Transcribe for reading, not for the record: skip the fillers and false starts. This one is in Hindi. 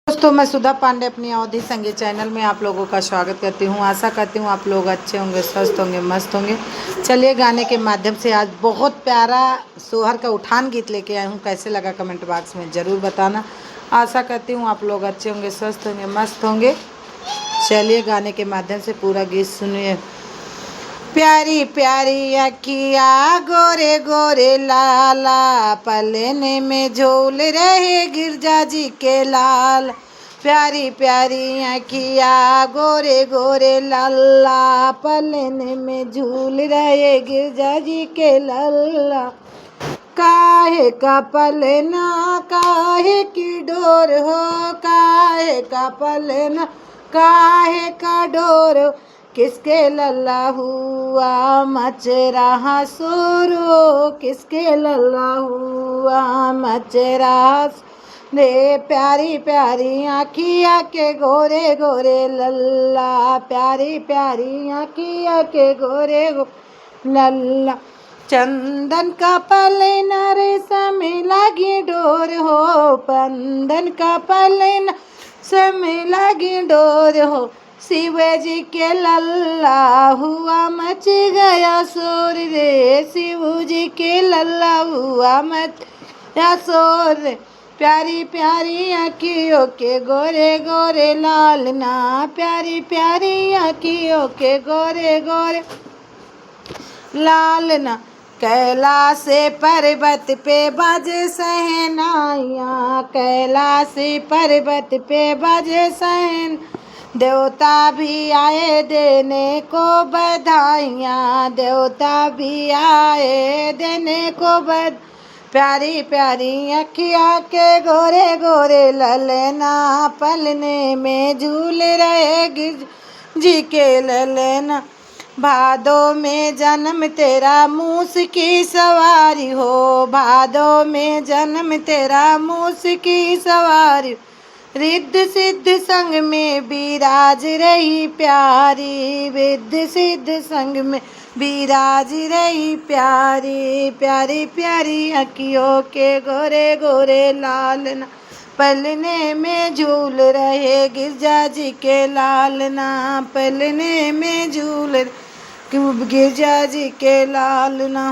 दोस्तों, मैं सुधा पांडे अपनी अवधि संगीत चैनल में आप लोगों का स्वागत करती हूँ। आशा करती हूँ आप लोग अच्छे होंगे, स्वस्थ होंगे, मस्त होंगे। चलिए, गाने के माध्यम से आज बहुत प्यारा सोहर का उठान गीत लेके आई हूँ। कैसे लगा कमेंट बॉक्स में ज़रूर बताना। आशा करती हूँ आप लोग अच्छे होंगे, स्वस्थ होंगे, मस्त होंगे। चलिए, गाने के माध्यम से पूरा गीत सुनिए। प्यारी प्यारी अखिया गोरे गोरे लाला, पलने में झूल रहे गिरजा जी के लाल। प्यारी प्यारी अखिया गोरे गोरे लाला, पलने में झूल रहे गिरजा जी के लाला। काहे का पलना काहे की डोर हो, काहे का पलना काहे का डोर हो, किसके लल्ला हुआ मच रहा शोरो, किसके लल्ला हुआ मच रहा रे। प्यारी प्यारी आँखिया के गोरे गोरे लल्ला, प्यारी प्यारी आँखिया के गोरे गोरे लल्ला। चंदन का पलना रेशम लगी डोर हो, चंदन का पलना रेशम लगी डोर हो, शिव जी के लल्ला हुआ मच गया शोर रे, शिव जी के लल्ला हुआ मच गया शोर रे। प्यारी प्यारी आँखियों के गोरे गोरे लाल ना, प्यारी प्यारी आँखियों के गोरे गोरे लाल ना। कैलाश पर्वत पे बजे सहनाइयाँ, कैलाश पर्वत पे बजे सहन, देवता भी आए देने को बधाइयाँ, देवता भी आए देने को बध। प्यारी प्यारी अखिया के गोरे गोरे ललना, पलने में झूल रहे गिर जी के ललना। भादों में जन्म तेरा मूस की सवारी हो, भादों में जन्म तेरा मूस की सवारी, रिद्ध सिद्ध संग में विराज रही प्यारी, रिद्ध सिद्ध संग में विराज रही प्यारी। प्यारी प्यारी अखियों के गोरे गोरे लालना, पलने में झूल रहे गिरजा जी के लालना, पलने में झूल गिरजा जी के लालना।